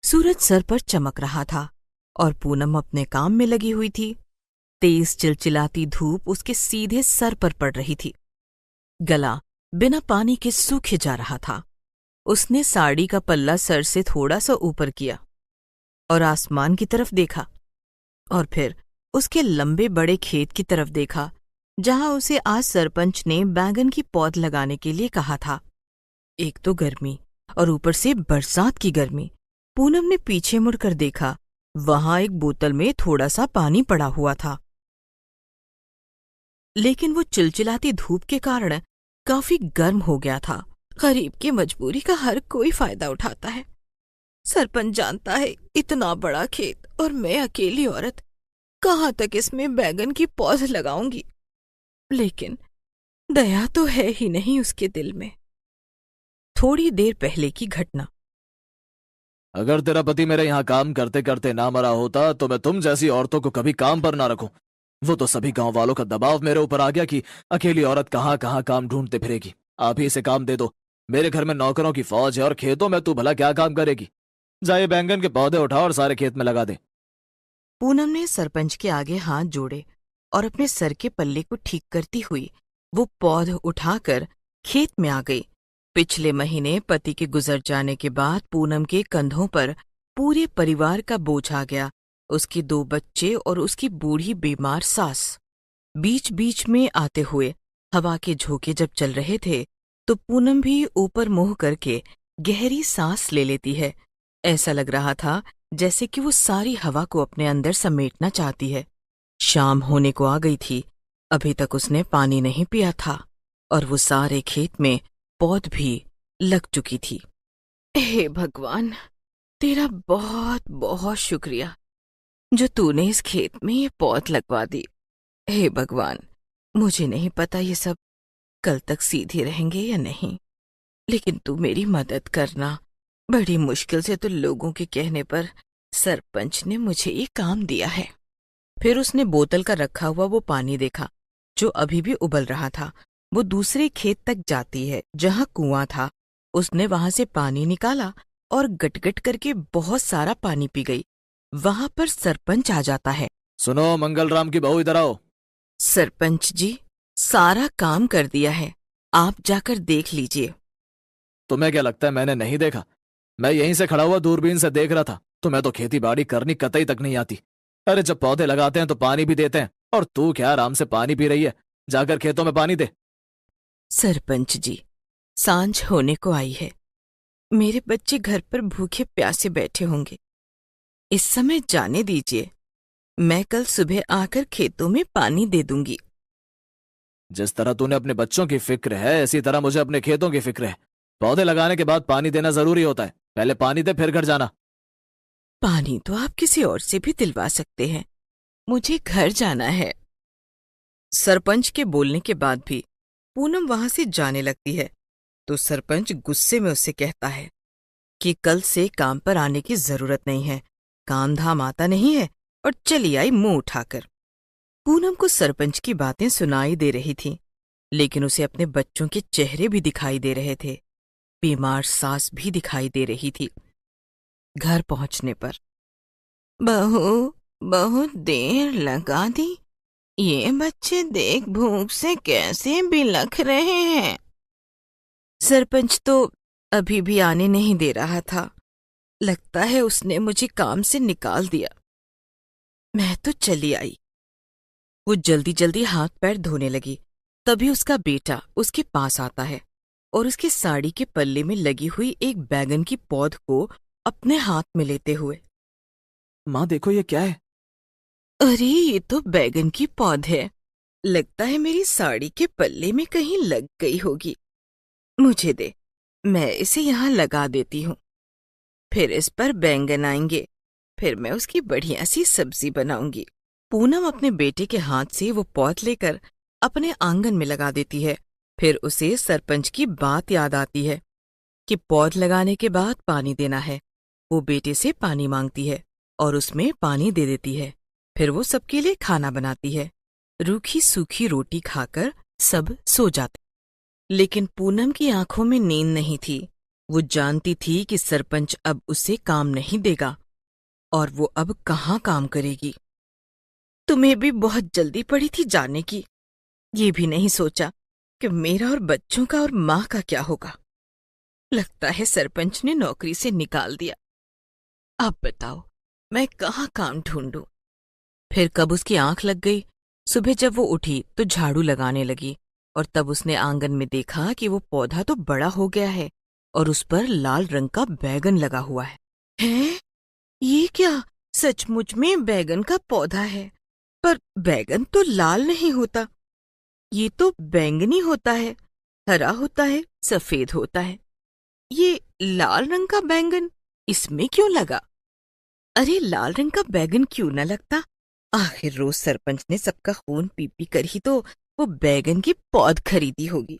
सूरज sir पर चमक रहा था और पूनम अपने काम में लगी हुई थी। तेज चिलचिलाती धूप उसके सीधे सर पर पड़ रही थी। गला बिना पानी के सूखे जा रहा था। उसने साड़ी का पल्ला सर से थोड़ा सा ऊपर किया और आसमान की तरफ देखा और फिर उसके लंबे बड़े खेत की तरफ देखा जहां उसे आज सरपंच ने बैंगन की पौध लगाने के लिए कहा था। एक तो गर्मी और ऊपर से बरसात की गर्मी। पूनम ने पीछे मुड़कर देखा, वहां एक बोतल में थोड़ा सा पानी पड़ा हुआ था, लेकिन वो चिलचिलाती धूप के कारण काफी गर्म हो गया था। गरीब की मजबूरी का हर कोई फायदा उठाता है। सरपंच जानता है इतना बड़ा खेत और मैं अकेली औरत कहाँ तक इसमें बैगन की पौध लगाऊंगी, लेकिन दया तो है ही नहीं उसके दिल में। थोड़ी देर पहले की घटना। अगर तेरा पति मेरे यहाँ काम करते करते ना मरा होता तो मैं तुम जैसी औरतों को कभी काम पर ना रखूं। वो तो सभी गांव वालों का दबाव मेरे ऊपर आ गया कि अकेली औरत कहाँ कहाँ काम ढूंढते फिरेगी। आप ही इसे काम दे दो। मेरे घर में नौकरों की फौज है और खेतों में तू भला क्या काम करेगी। जाए बैंगन के पौधे उठा और सारे खेत में लगा दे। पूनम ने सरपंच के आगे हाथ जोड़े और अपने सर के पल्ले को ठीक करती हुई वो पौध उठाकर खेत में आ गई। पिछले महीने पति के गुजर जाने के बाद पूनम के कंधों पर पूरे परिवार का बोझ आ गया। उसके 2 बच्चे और उसकी बूढ़ी बीमार सास। बीच बीच में आते हुए हवा के झोंके जब चल रहे थे तो पूनम भी ऊपर मुंह करके गहरी सांस ले लेती है। ऐसा लग रहा था जैसे कि वो सारी हवा को अपने अंदर समेटना चाहती है। शाम होने को आ गई थी। अभी तक उसने पानी नहीं पिया था और वो सारे खेत में पौध भी लग चुकी थी। हे भगवान, तेरा बहुत बहुत शुक्रिया जो तूने इस खेत में ये पौध लगवा दी। हे भगवान, मुझे नहीं पता ये सब कल तक सीधे रहेंगे या नहीं, लेकिन तू मेरी मदद करना। बड़ी मुश्किल से तो लोगों के कहने पर सरपंच ने मुझे ये काम दिया है। फिर उसने बोतल का रखा हुआ वो पानी देखा जो अभी भी उबल रहा था। वो दूसरे खेत तक जाती है जहां कुआं था। उसने वहां से पानी निकाला और गटगट करके बहुत सारा पानी पी गई। वहां पर सरपंच आ जाता है। सुनो मंगलराम की बहू, इधर आओ। सरपंच जी, सारा काम कर दिया है, आप जाकर देख लीजिए। तुम्हें क्या लगता है मैंने नहीं देखा? मैं यहीं से खड़ा हुआ दूरबीन से देख रहा था। तुम्हें तो खेती बाड़ी करनी कतई तक नहीं आती। अरे जब पौधे लगाते हैं तो पानी भी देते हैं, और तू क्या आराम से पानी पी रही है? जाकर खेतों में पानी दे। सरपंच जी, सांझ होने को आई है। मेरे बच्चे घर पर भूखे प्यासे बैठे होंगे। इस समय जाने दीजिए, मैं कल सुबह आकर खेतों में पानी दे दूंगी। जिस तरह तूने अपने बच्चों की फिक्र है, इसी तरह मुझे अपने खेतों की फिक्र है। पौधे लगाने के बाद पानी देना जरूरी होता है। पहले पानी दे, फिर घर जाना। पानी तो आप किसी और से भी दिलवा सकते हैं, मुझे घर जाना है। सरपंच के बोलने के बाद भी पूनम वहां से जाने लगती है तो सरपंच गुस्से में उससे कहता है कि कल से काम पर आने की जरूरत नहीं है, काम धाम आता नहीं है, और चली आई मुंह उठाकर। पूनम को सरपंच की बातें सुनाई दे रही थीं, लेकिन उसे अपने बच्चों के चेहरे भी दिखाई दे रहे थे। बीमार सास भी दिखाई दे रही थी। घर पहुंचने पर बहू, बहुत देर लगा दी। ये बच्चे देख भूख से कैसे बिलख रहे हैं। सरपंच तो अभी भी आने नहीं दे रहा था। लगता है उसने मुझे काम से निकाल दिया। मैं तो चली आई। वो जल्दी जल्दी हाथ पैर धोने लगी। तभी उसका बेटा उसके पास आता है और उसकी साड़ी के पल्ले में लगी हुई एक बैगन की पौध को अपने हाथ में लेते हुए, माँ देखो ये क्या है? अरे ये तो बैगन की पौध है। लगता है मेरी साड़ी के पल्ले में कहीं लग गई होगी। मुझे दे, मैं इसे यहाँ लगा देती हूँ। फिर इस पर बैंगन आएंगे, फिर मैं उसकी बढ़िया सी सब्जी बनाऊंगी। पूनम अपने बेटे के हाथ से वो पौध लेकर अपने आंगन में लगा देती है। फिर उसे सरपंच की बात याद आती है कि पौध लगाने के बाद पानी देना है। वो बेटे से पानी मांगती है और उसमें पानी दे देती है। फिर वो सबके लिए खाना बनाती है। रूखी सूखी रोटी खाकर सब सो जाते। लेकिन पूनम की आंखों में नींद नहीं थी। वो जानती थी कि सरपंच अब उससे काम नहीं देगा और वो अब कहाँ काम करेगी। तुम्हें भी बहुत जल्दी पड़ी थी जाने की। ये भी नहीं सोचा कि मेरा और बच्चों का और माँ का क्या होगा। लगता है सरपंच ने नौकरी से निकाल दिया। अब बताओ मैं कहाँ काम ढूंढूं। फिर कब उसकी आंख लग गई। सुबह जब वो उठी तो झाड़ू लगाने लगी और तब उसने आंगन में देखा कि वो पौधा तो बड़ा हो गया है और उस पर लाल रंग का बैगन लगा हुआ है। हैं? ये क्या? सचमुच में बैगन का पौधा है, पर बैगन तो लाल नहीं होता। ये तो बैंगनी होता है, हरा होता है, सफेद होता है। ये लाल रंग का बैंगन इसमें क्यों लगा? अरे लाल रंग का बैगन क्यों न लगता? आखिर रोज सरपंच ने सबका खून पी पी कर ही तो वो बैगन की पौध खरीदी होगी।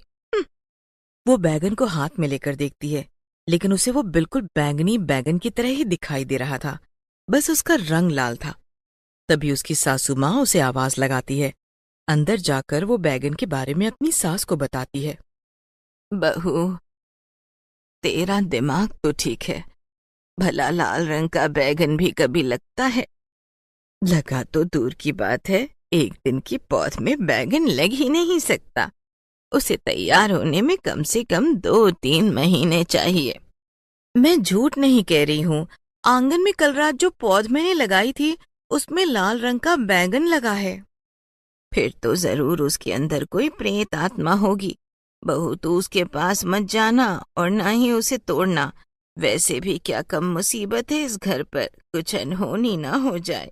वो बैगन को हाथ में लेकर देखती है, लेकिन उसे वो बिल्कुल बैंगनी बैगन की तरह ही दिखाई दे रहा था, बस उसका रंग लाल था। तभी उसकी सासू माँ उसे आवाज लगाती है। अंदर जाकर वो बैगन के बारे में अपनी सास को बताती है। बहू, तेरा दिमाग तो ठीक है, भला लाल रंग का बैगन भी कभी लगता है? लगा तो दूर की बात है, एक दिन की पौध में बैगन लग ही नहीं सकता। उसे तैयार होने में कम से कम 2-3 महीने चाहिए। मैं झूठ नहीं कह रही हूँ। आंगन में कल रात जो पौध मैंने लगाई थी उसमें लाल रंग का बैगन लगा है। फिर तो जरूर उसके अंदर कोई प्रेत आत्मा होगी। बहू तू उसके पास मत जाना और ना ही उसे तोड़ना। वैसे भी क्या कम मुसीबत है इस घर पर, कुछ अनहोनी ना हो जाए।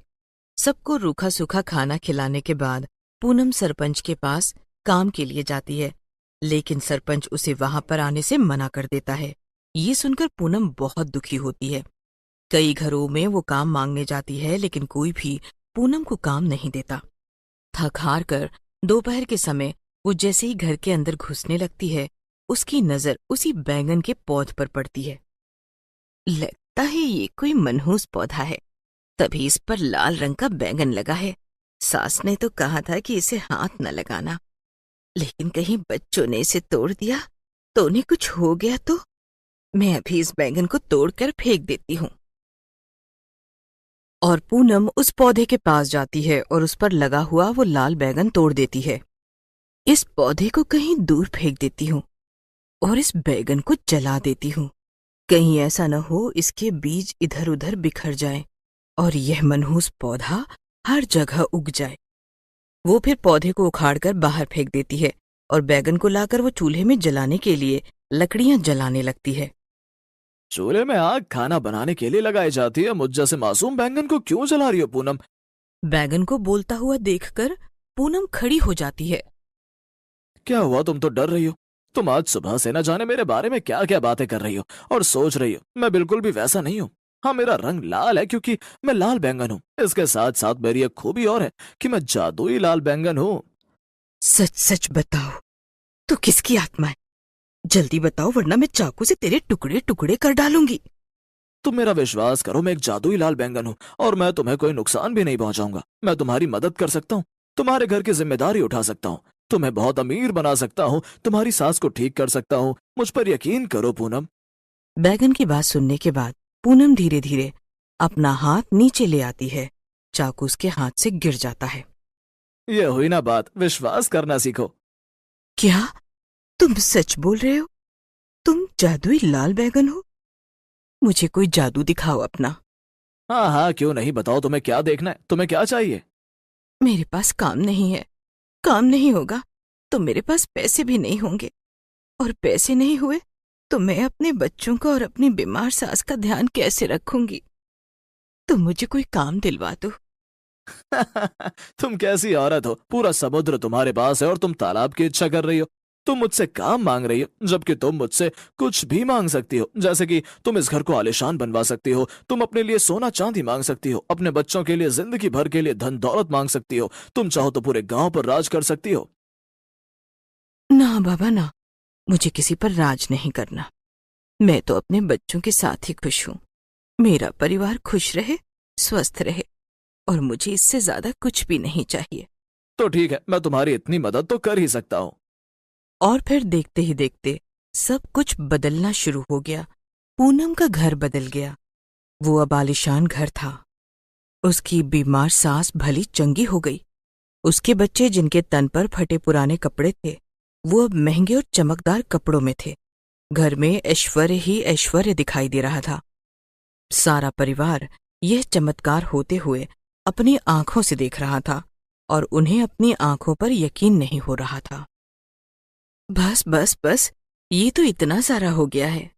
सबको रूखा सूखा खाना खिलाने के बाद पूनम सरपंच के पास काम के लिए जाती है, लेकिन सरपंच उसे वहां पर आने से मना कर देता है। ये सुनकर पूनम बहुत दुखी होती है। कई घरों में वो काम मांगने जाती है, लेकिन कोई भी पूनम को काम नहीं देता। थक हार कर दोपहर के समय वो जैसे ही घर के अंदर घुसने लगती है, उसकी नजर उसी बैंगन के पौध पर पड़ती है। लगता है ये कोई मनहूस पौधा है, तभी इस पर लाल रंग का बैंगन लगा है। सास ने तो कहा था कि इसे हाथ न लगाना, लेकिन कहीं बच्चों ने इसे तोड़ दिया तो उन्हें कुछ हो गया तो। मैं अभी इस बैंगन को तोड़कर फेंक देती हूँ। और पूनम उस पौधे के पास जाती है और उस पर लगा हुआ वो लाल बैंगन तोड़ देती है। इस पौधे को कहीं दूर फेंक देती हूँ और इस बैंगन को जला देती हूँ। कहीं ऐसा न हो इसके बीज इधर उधर बिखर जाएं और यह मनहूस पौधा हर जगह उग जाए। वो फिर पौधे को उखाड़कर बाहर फेंक देती है और बैगन को लाकर वो चूल्हे में जलाने के लिए लकड़ियां जलाने लगती है। चूल्हे में आग खाना बनाने के लिए लगाई जाती है, मुझ जैसे मासूम बैंगन को क्यों जला रही हो पूनम? बैगन को बोलता हुआ देखकर पूनम खड़ी हो जाती है। क्या हुआ, तुम तो डर रही हो? तुम आज सुबह से न जाने मेरे बारे में क्या क्या बातें कर रही हो और सोच रही हो। मैं बिल्कुल भी वैसा नहीं हूँ। हाँ, मेरा रंग लाल है क्योंकि मैं लाल बैंगन हूँ। इसके साथ साथ मेरी एक खूबी और है कि मैं जादुई लाल बैंगन हूँ। सच सच बताओ, तू किसकी आत्मा है? जल्दी बताओ वरना मैं चाकू से तेरे टुकड़े टुकड़े कर डालूंगी। तुम मेरा विश्वास करो, मैं एक जादुई लाल बैंगन हूँ और मैं तुम्हें कोई नुकसान भी नहीं पहुंचाऊंगा। मैं तुम्हारी मदद कर सकता हूँ, तुम्हारे घर की जिम्मेदारी उठा सकता हूँ, तुम्हें बहुत अमीर बना सकता हूँ, तुम्हारी सास को ठीक कर सकता हूँ। मुझ पर यकीन करो पूनम। बैगन की बात सुनने के बाद पूनम धीरे धीरे अपना हाथ नीचे ले आती है। चाकू उसके हाथ से गिर जाता है। ये हुई ना बात, विश्वास करना सीखो। क्या तुम सच बोल रहे हो? तुम जादुई लाल बैगन हो? मुझे कोई जादू दिखाओ अपना। हाँ हाँ, क्यों नहीं, बताओ तुम्हें क्या देखना है, तुम्हें क्या चाहिए? मेरे पास काम नहीं है। काम नहीं होगा तो मेरे पास पैसे भी नहीं होंगे, और पैसे नहीं हुए तो मैं अपने बच्चों का और अपनी बीमार सास का ध्यान कैसे रखूंगी? तुम मुझे कोई काम दिलवा दो। तुम कैसी औरत हो, पूरा समुद्र तुम्हारे पास है और तुम तालाब की इच्छा कर रही हो। तुम मुझसे काम मांग रही हो, जबकि तुम मुझसे कुछ भी मांग सकती हो। जैसे कि तुम इस घर को आलीशान बनवा सकती हो, तुम अपने लिए सोना चांदी मांग सकती हो, अपने बच्चों के लिए जिंदगी भर के लिए धन दौलत मांग सकती हो, तुम चाहो तो पूरे गांव पर राज कर सकती हो। ना बाबा ना, मुझे किसी पर राज नहीं करना। मैं तो अपने बच्चों के साथ ही खुश हूँ। मेरा परिवार खुश रहे, स्वस्थ रहे, और मुझे इससे ज्यादा कुछ भी नहीं चाहिए। तो ठीक है, मैं तुम्हारी इतनी मदद तो कर ही सकता हूँ। और फिर देखते ही देखते सब कुछ बदलना शुरू हो गया। पूनम का घर बदल गया। वो अब आलीशान घर था। उसकी बीमार सास भली चंगी हो गई। उसके बच्चे जिनके तन पर फटे पुराने कपड़े थे, वो अब महंगे और चमकदार कपड़ों में थे। घर में ऐश्वर्य ही ऐश्वर्य दिखाई दे रहा था। सारा परिवार यह चमत्कार होते हुए अपनी आंखों से देख रहा था और उन्हें अपनी आंखों पर यकीन नहीं हो रहा था। बस बस बस, ये तो इतना सारा हो गया है।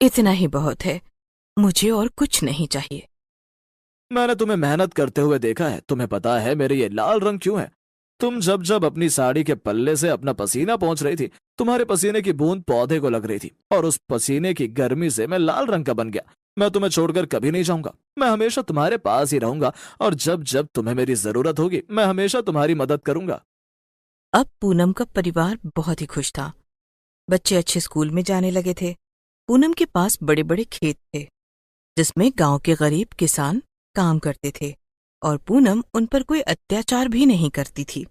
इतना ही बहुत है। मुझे और कुछ नहीं चाहिए। मैंने तुम्हें मेहनत करते हुए देखा है। तुम्हें पता है मेरे ये लाल रंग क्यों है? तुम जब जब अपनी साड़ी के पल्ले से अपना पसीना पहुंच रही थी, तुम्हारे पसीने की बूंद पौधे को लग रही थी और उस पसीने की गर्मी से मैं लाल रंग का बन गया। मैं तुम्हें छोड़कर कभी नहीं जाऊंगा। मैं हमेशा तुम्हारे पास ही रहूंगा और जब जब तुम्हें मेरी जरूरत होगी मैं हमेशा तुम्हारी मदद करूंगा। अब पूनम का परिवार बहुत ही खुश था। बच्चे अच्छे स्कूल में जाने लगे थे। पूनम के पास बड़े बड़े खेत थे जिसमें गांव के गरीब किसान काम करते थे और पूनम उन पर कोई अत्याचार भी नहीं करती थी।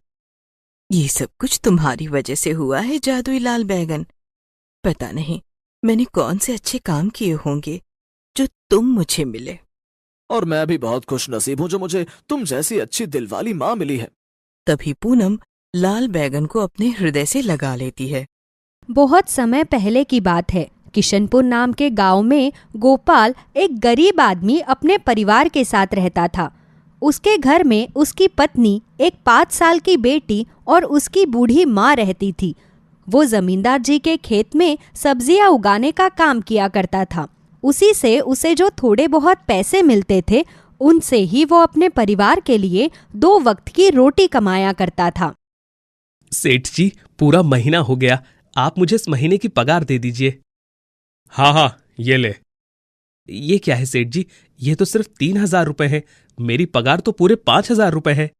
ये सब कुछ तुम्हारी वजह से हुआ है जादुई लाल बैगन। पता नहीं मैंने कौन से अच्छे काम किए होंगे जो तुम मुझे मिले। और मैं भी बहुत खुश नसीब हूं जो मुझे तुम जैसी अच्छी दिलवाली माँ मिली है। तभी पूनम लाल बैगन को अपने हृदय से लगा लेती है। बहुत समय पहले की बात है। किशनपुर नाम के गांव में गोपाल एक गरीब आदमी अपने परिवार के साथ रहता था। उसके घर में उसकी पत्नी, एक 5 साल की बेटी और उसकी बूढ़ी माँ रहती थी। वो जमींदार जी के खेत में सब्जियां उगाने का काम किया करता था। उसी से उसे जो थोड़े बहुत पैसे मिलते थे, उनसे ही वो अपने परिवार के लिए 2 वक्त की रोटी कमाया करता था। सेठ जी, पूरा महीना हो गया, आप मुझे इस महीने की पगार दे दीजिए। हाँ, ये ले। ये क्या है सेठ जी? ये तो सिर्फ 3,000 रुपए है। मेरी पगार तो पूरे 5,000 रुपए है।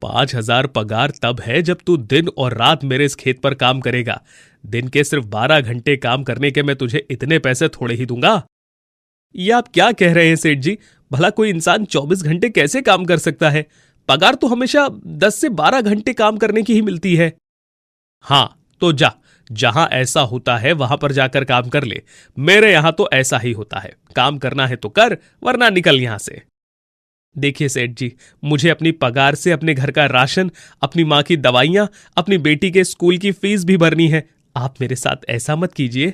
5,000 पगार तब है जब तू दिन और रात मेरे इस खेत पर काम करेगा। दिन के सिर्फ 12 घंटे काम करने के मैं तुझे इतने पैसे थोड़े ही दूंगा। ये आप क्या कह रहे हैं सेठ जी? भला कोई इंसान 24 घंटे कैसे काम कर सकता है? पगार तो हमेशा 10 से 12 घंटे काम करने की ही मिलती है। हाँ, तो जा, जहां ऐसा होता है वहां पर जाकर काम कर ले। मेरे यहां तो ऐसा ही होता है। काम करना है तो कर, वरना निकल यहां से। देखिए सेठ जी, मुझे अपनी पगार से अपने घर का राशन, अपनी माँ की दवाइयां, अपनी बेटी के स्कूल की फीस भी भरनी है। आप मेरे साथ ऐसा मत कीजिए।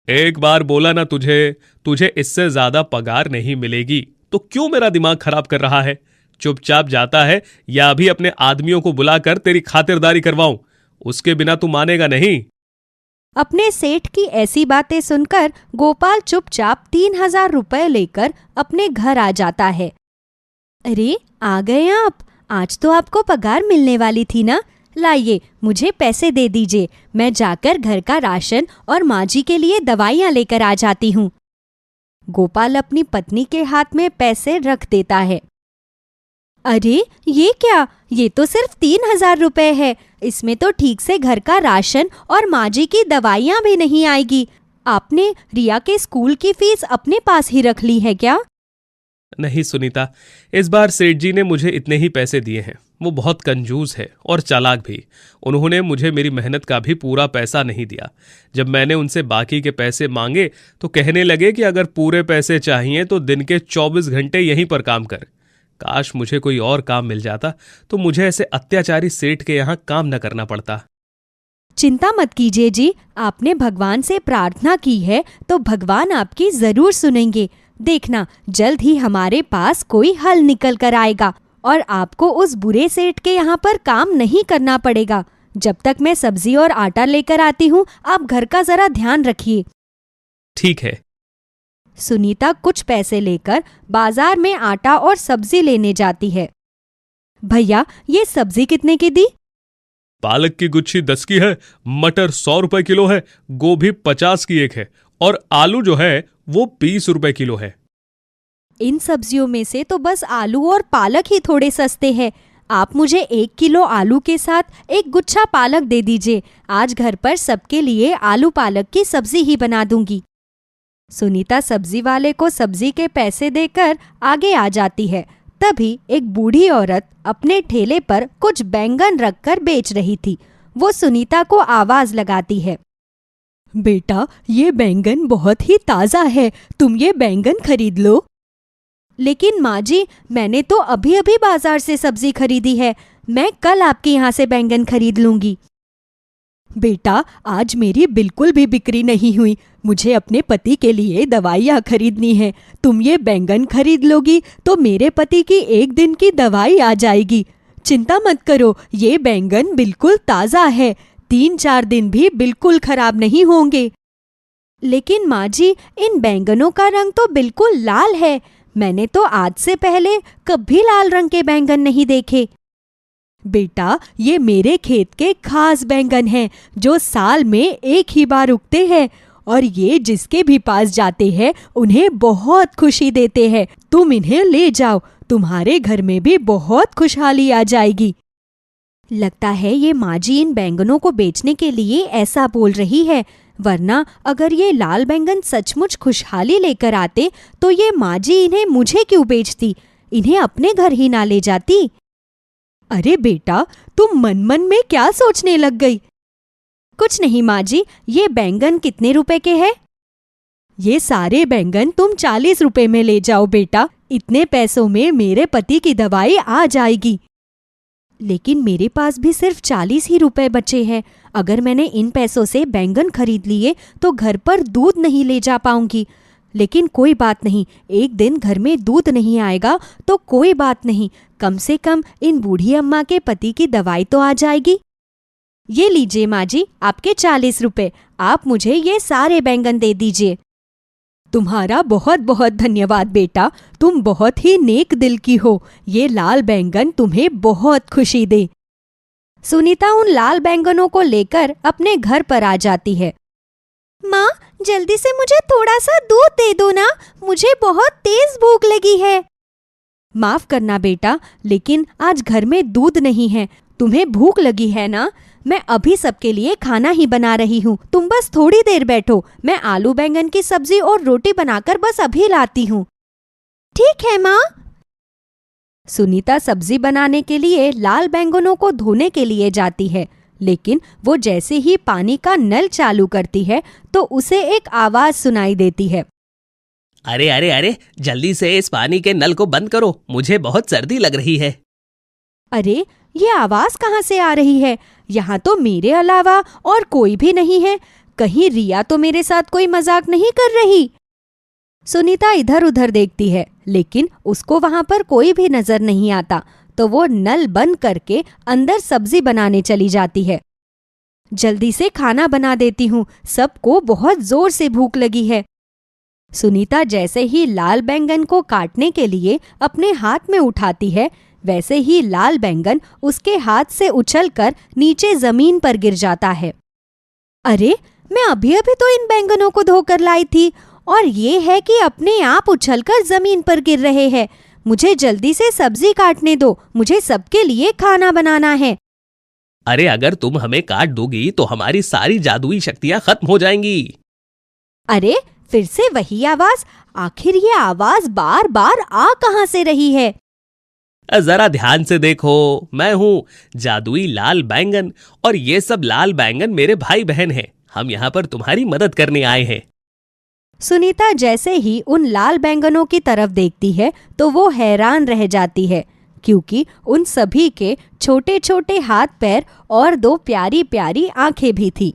एक बार बोला ना तुझे इससे ज्यादा पगार नहीं मिलेगी, तो क्यों मेरा दिमाग खराब कर रहा है? चुपचाप जाता है या अभी अपने आदमियों को बुलाकर तेरी खातिरदारी करवाऊं? उसके बिना तू मानेगा नहीं। अपने सेठ की ऐसी बातें सुनकर गोपाल चुपचाप 3,000 रुपए लेकर अपने घर आ जाता है। अरे, आ गए आप? आज तो आपको पगार मिलने वाली थी ना। लाइए, मुझे पैसे दे दीजिए। मैं जाकर घर का राशन और माँ जी के लिए दवाइयाँ लेकर आ जाती हूँ। गोपाल अपनी पत्नी के हाथ में पैसे रख देता है। अरे, ये क्या? ये तो सिर्फ 3,000 रुपए है। इसमें तो ठीक से घर का राशन और माँ जी की दवाइयाँ भी नहीं आएगी। आपने रिया के स्कूल की फीस अपने पास ही रख ली है क्या? नहीं सुनीता, इस बार सेठ जी ने मुझे इतने ही पैसे दिए हैं। वो बहुत कंजूस है और चालाक भी। उन्होंने मुझे मेरी मेहनत का भी पूरा पैसा नहीं दिया। जब मैंने उनसे बाकी के पैसे मांगे तो कहने लगे कि अगर पूरे पैसे चाहिए तो दिन के 24 घंटे यहीं पर काम कर। काश मुझे कोई और काम मिल जाता तो मुझे ऐसे अत्याचारी सेठ के यहाँ काम न करना पड़ता। चिंता मत कीजिए जी, आपने भगवान से प्रार्थना की है तो भगवान आपकी जरूर सुनेंगे। देखना, जल्द ही हमारे पास कोई हल निकल कर आएगा और आपको उस बुरे सेठ के यहाँ पर काम नहीं करना पड़ेगा। जब तक मैं सब्जी और आटा लेकर आती हूँ, आप घर का जरा ध्यान रखिए। ठीक है। सुनीता कुछ पैसे लेकर बाजार में आटा और सब्जी लेने जाती है। भैया, ये सब्जी कितने की दी? पालक की गुच्छी 10 की है, मटर 100 रुपए किलो है, गोभी 50 की एक है और आलू जो है वो 20 रुपए किलो है। इन सब्जियों में से तो बस आलू और पालक ही थोड़े सस्ते हैं। आप मुझे 1 किलो आलू के साथ 1 गुच्छा पालक दे दीजिए। आज घर पर सबके लिए आलू पालक की सब्जी ही बना दूंगी। सुनीता सब्जी वाले को सब्जी के पैसे देकर आगे आ जाती है। तभी एक बूढ़ी औरत अपने ठेले पर कुछ बैंगन रखकर बेच रही थी। वो सुनीता को आवाज लगाती है। बेटा, ये बैंगन बहुत ही ताज़ा है, तुम ये बैंगन खरीद लो। लेकिन माँ जी, मैंने तो अभी अभी बाजार से सब्जी खरीदी है, मैं कल आपके यहाँ से बैंगन खरीद लूंगी। बेटा, आज मेरी बिल्कुल भी बिक्री नहीं हुई, मुझे अपने पति के लिए दवाइयाँ खरीदनी है। तुम ये बैंगन खरीद लोगी तो मेरे पति की एक दिन की दवाई आ जाएगी। चिंता मत करो, ये बैंगन बिल्कुल ताज़ा है, 3-4 दिन भी बिल्कुल खराब नहीं होंगे। लेकिन माँ जी, इन बैंगनों का रंग तो बिल्कुल लाल है, मैंने तो आज से पहले कभी लाल रंग के बैंगन नहीं देखे। बेटा, ये मेरे खेत के खास बैंगन हैं जो साल में एक ही बार उगते हैं, और ये जिसके भी पास जाते हैं उन्हें बहुत खुशी देते हैं। तुम इन्हें ले जाओ, तुम्हारे घर में भी बहुत खुशहाली आ जाएगी। लगता है ये माँ जी इन बैंगनों को बेचने के लिए ऐसा बोल रही है, वरना अगर ये लाल बैंगन सचमुच खुशहाली लेकर आते तो ये माँ जी इन्हें मुझे क्यों बेचती, इन्हें अपने घर ही ना ले जाती। अरे बेटा, तुम मन मन में क्या सोचने लग गई? कुछ नहीं माँ जी, ये बैंगन कितने रुपए के हैं? ये सारे बैंगन तुम 40 रुपए में ले जाओ बेटा, इतने पैसों में मेरे पति की दवाई आ जाएगी। लेकिन मेरे पास भी सिर्फ 40 ही रुपए बचे हैं, अगर मैंने इन पैसों से बैंगन खरीद लिए तो घर पर दूध नहीं ले जा पाऊंगी। लेकिन कोई बात नहीं, एक दिन घर में दूध नहीं आएगा तो कोई बात नहीं, कम से कम इन बूढ़ी अम्मा के पति की दवाई तो आ जाएगी। ये लीजिए माँ जी, आपके 40 रुपए, आप मुझे ये सारे बैंगन दे दीजिए। तुम्हारा बहुत बहुत धन्यवाद बेटा, तुम बहुत ही नेक दिल की हो, ये लाल बैंगन तुम्हें बहुत खुशी दे। सुनीता उन लाल बैंगनों को लेकर अपने घर पर आ जाती है। माँ, जल्दी से मुझे थोड़ा सा दूध दे दो ना, मुझे बहुत तेज भूख लगी है। माफ करना बेटा, लेकिन आज घर में दूध नहीं है। तुम्हें भूख लगी है ना? मैं अभी सबके लिए खाना ही बना रही हूँ, तुम बस थोड़ी देर बैठो, मैं आलू बैंगन की सब्जी और रोटी बनाकर बस अभी लाती हूँ। ठीक है माँ। सुनीता सब्जी बनाने के लिए लाल बैंगनों को धोने के लिए जाती है, लेकिन वो जैसे ही पानी का नल चालू करती है तो उसे एक आवाज सुनाई देती है। अरे अरे अरे, जल्दी से इस पानी के नल को बंद करो, मुझे बहुत सर्दी लग रही है। अरे, ये आवाज कहाँ से आ रही है? यहाँ तो मेरे अलावा और कोई भी नहीं है, कहीं रिया तो मेरे साथ कोई मजाक नहीं कर रही? सुनीता इधर उधर देखती है, लेकिन उसको वहां पर कोई भी नजर नहीं आता, तो वो नल बंद करके अंदर सब्जी बनाने चली जाती है। जल्दी से खाना बना देती हूँ, सबको बहुत जोर से भूख लगी है। सुनीता जैसे ही लाल बैंगन को काटने के लिए अपने हाथ में उठाती है, वैसे ही लाल बैंगन उसके हाथ से उछलकर नीचे जमीन पर गिर जाता है। अरे, मैं अभी अभी तो इन बैंगनों को धोकर लाई थी, और ये है कि अपने आप उछलकर जमीन पर गिर रहे हैं। मुझे जल्दी से सब्जी काटने दो, मुझे सबके लिए खाना बनाना है। अरे, अगर तुम हमें काट दोगी तो हमारी सारी जादुई शक्तियां खत्म हो जाएंगी। अरे, फिर से वही आवाज, आखिर ये आवाज बार बार आ कहां से रही है? जरा ध्यान से देखो, मैं हूँ जादुई लाल बैंगन, और ये सब लाल बैंगन मेरे भाई बहन हैं। हम यहाँ पर तुम्हारी मदद करने आए हैं। सुनीता जैसे ही उन लाल बैंगनों की तरफ देखती है तो वो हैरान रह जाती है, क्योंकि उन सभी के छोटे छोटे हाथ पैर और 2 प्यारी प्यारी आंखें भी थी।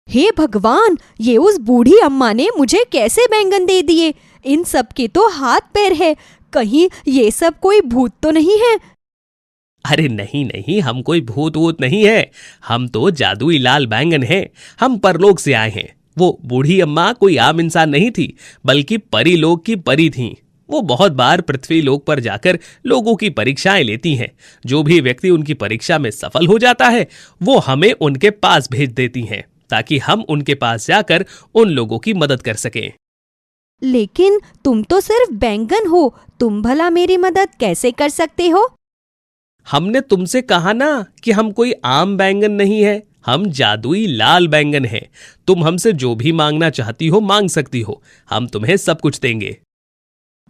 हे भगवान, ये उस बूढ़ी अम्मा ने मुझे कैसे बैंगन दे दिए? इन सब के तो हाथ पैर है, कहीं ये सब कोई भूत तो नहीं है? अरे नहीं नहीं, हम कोई भूत वूत नहीं है, हम तो जादुई लाल बैंगन हैं। हम परलोक से आए हैं। वो बूढ़ी अम्मा कोई आम इंसान नहीं थी, बल्कि परी लोक की परी थीं। वो बहुत बार पृथ्वी लोक पर जाकर लोगों की परीक्षाएं लेती हैं। जो भी व्यक्ति उनकी परीक्षा में सफल हो जाता है, वो हमें उनके पास भेज देती हैं, ताकि हम उनके पास जाकर उन लोगों की मदद कर सकें। लेकिन तुम तो सिर्फ बैंगन हो, तुम भला मेरी मदद कैसे कर सकते हो? हमने तुमसे कहा ना कि हम कोई आम बैंगन नहीं है, हम जादुई लाल बैंगन हैं। तुम हमसे जो भी मांगना चाहती हो मांग सकती हो, हम तुम्हें सब कुछ देंगे।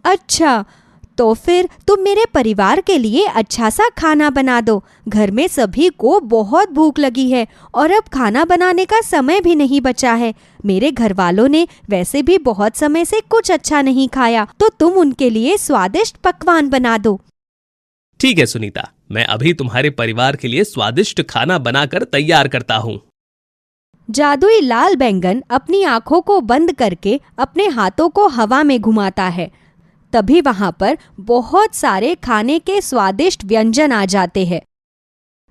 अच्छा, तो फिर तुम मेरे परिवार के लिए अच्छा सा खाना बना दो। घर में सभी को बहुत भूख लगी है और अब खाना बनाने का समय भी नहीं बचा है। मेरे घर वालों ने वैसे भी बहुत समय से कुछ अच्छा नहीं खाया, तो तुम उनके लिए स्वादिष्ट पकवान बना दो। ठीक है सुनीता, मैं अभी तुम्हारे परिवार के लिए स्वादिष्ट खाना बनाकर तैयार करता हूँ। जादुई लाल बैंगन अपनी आंखों को बंद करके अपने हाथों को हवा में घुमाता है। तभी वहां पर बहुत सारे खाने के स्वादिष्ट व्यंजन आ जाते हैं।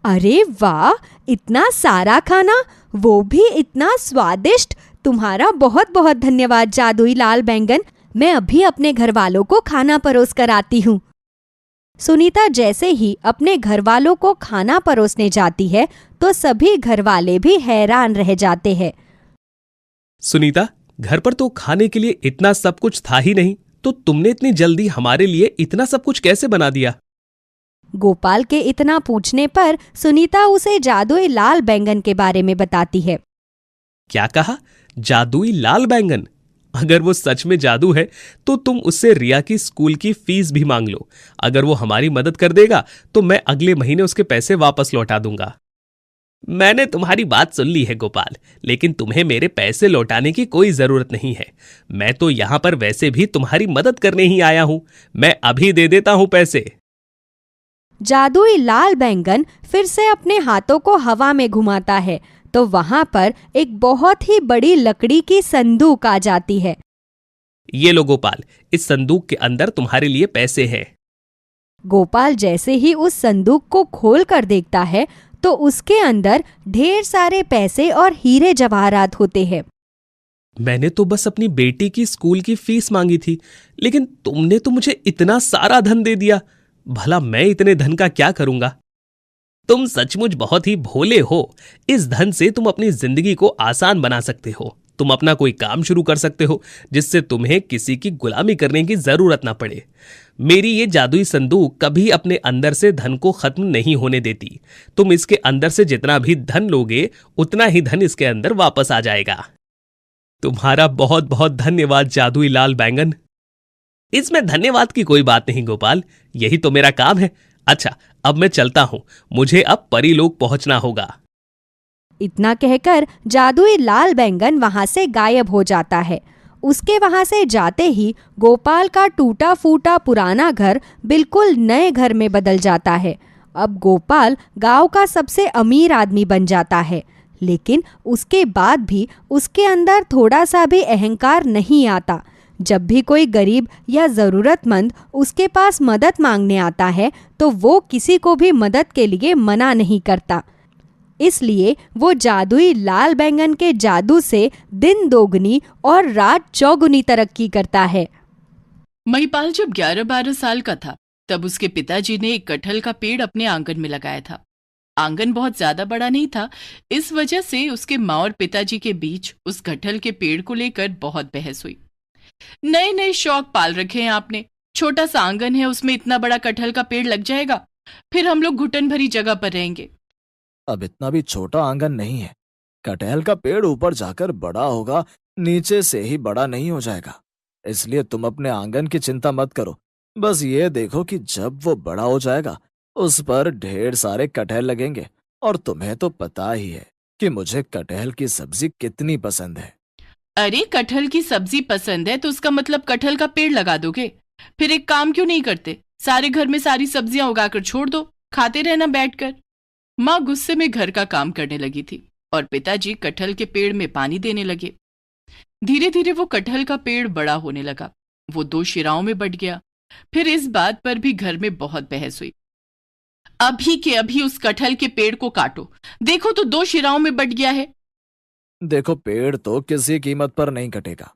अरे वाह, इतना सारा खाना, वो भी इतना स्वादिष्ट! तुम्हारा बहुत बहुत धन्यवाद जादुई लाल बैंगन। मैं अभी अपने घर वालों को खाना परोस कर आती हूँ। सुनीता जैसे ही अपने घर वालों को खाना परोसने जाती है तो सभी घर वाले भी हैरान रह जाते हैं। सुनीता, घर पर तो खाने के लिए इतना सब कुछ था ही नहीं, तो तुमने इतनी जल्दी हमारे लिए इतना सब कुछ कैसे बना दिया? गोपाल के इतना पूछने पर सुनीता उसे जादुई लाल बैंगन के बारे में बताती है। क्या कहा? जादुई लाल बैंगन? अगर वो सच में जादू है तो तुम उससे रिया की स्कूल की फीस भी मांग लो। अगर वो हमारी मदद कर देगा तो मैं अगले महीने उसके पैसे वापस लौटा दूंगा। मैंने तुम्हारी बात सुन ली है गोपाल, लेकिन तुम्हें मेरे पैसे लौटाने की कोई जरूरत नहीं है। मैं तो यहां पर वैसे भी तुम्हारी मदद करने ही आया हूं। मैं अभी दे देता हूं पैसे। जादुई लाल बैंगन फिर से अपने हाथों को हवा में घुमाता है तो वहां पर एक बहुत ही बड़ी लकड़ी की संदूक आ जाती है। ये लो गोपाल, इस संदूक के अंदर तुम्हारे लिए पैसे हैं। गोपाल जैसे ही उस संदूक को खोल कर देखता है तो उसके अंदर ढेर सारे पैसे और हीरे जवाहरात होते हैं। मैंने तो बस अपनी बेटी की स्कूल की फीस मांगी थी, लेकिन तुमने तो मुझे इतना सारा धन दे दिया। भला मैं इतने धन का क्या करूंगा? तुम सचमुच बहुत ही भोले हो। इस धन से तुम अपनी जिंदगी को आसान बना सकते हो। तुम अपना कोई काम शुरू कर सकते हो जिससे तुम्हें किसी की गुलामी करने की जरूरत ना पड़े। मेरी ये जादुई संदूक कभी अपने अंदर से धन को खत्म नहीं होने देती। तुम इसके अंदर से जितना भी धन लोगे उतना ही धन इसके अंदर वापस आ जाएगा। तुम्हारा बहुत बहुत धन्यवाद जादुई लाल बैंगन। इसमें धन्यवाद की कोई बात नहीं गोपाल, यही तो मेरा काम है। अच्छा, अब मैं चलता हूं, मुझे अब परीलोक पहुंचना होगा। इतना कहकर जादुई लाल बैंगन वहां से गायब हो जाता है। उसके वहां से जाते ही गोपाल का टूटा फूटा पुराना घर बिल्कुल नए घर में बदल जाता है। अब गोपाल गांव का सबसे अमीर आदमी बन जाता है, लेकिन उसके बाद भी उसके अंदर थोड़ा सा भी अहंकार नहीं आता। जब भी कोई गरीब या ज़रूरतमंद उसके पास मदद मांगने आता है तो वो किसी को भी मदद के लिए मना नहीं करता। इसलिए वो जादुई लाल बैंगन के जादू से दिन दोगुनी और रात चौगुनी तरक्की करता है। महिपाल जब 11-12 साल का था तब उसके पिताजी ने एक कटहल का पेड़ अपने आंगन में लगाया था। आंगन बहुत ज्यादा बड़ा नहीं था, इस वजह से उसके माँ और पिताजी के बीच उस कटहल के पेड़ को लेकर बहुत बहस हुई। नए नए शौक पाल रखे हैं आपने, छोटा सा आंगन है, उसमें इतना बड़ा कटहल का पेड़ लग जाएगा, फिर हम लोग घुटन भरी जगह पर रहेंगे। अब इतना भी छोटा आंगन नहीं है। कटहल का पेड़ ऊपर जाकर बड़ा होगा, नीचे से ही बड़ा नहीं हो जाएगा। इसलिए तुम अपने आंगन की चिंता मत करो। बस ये देखो कि जब वो बड़ा हो जाएगा उस पर ढेर सारे कटहल लगेंगे। और तुम्हें तो पता ही है कि मुझे कटहल की सब्जी कितनी पसंद है। अरे कटहल की सब्जी पसंद है तो उसका मतलब कटहल का पेड़ लगा दोगे? फिर एक काम क्यों नहीं करते, सारे घर में सारी सब्जियां उगाकर छोड़ दो, खाते रहना बैठकर। माँ गुस्से में घर का काम करने लगी थी और पिताजी कटहल के पेड़ में पानी देने लगे। धीरे धीरे वो कटहल का पेड़ बड़ा होने लगा, वो 2 शिराओं में बंट गया। फिर इस बात पर भी घर में बहुत बहस हुई। अभी के अभी उस कटहल के पेड़ को काटो, देखो तो 2 शिराओं में बंट गया है। देखो, पेड़ तो किसी कीमत पर नहीं कटेगा।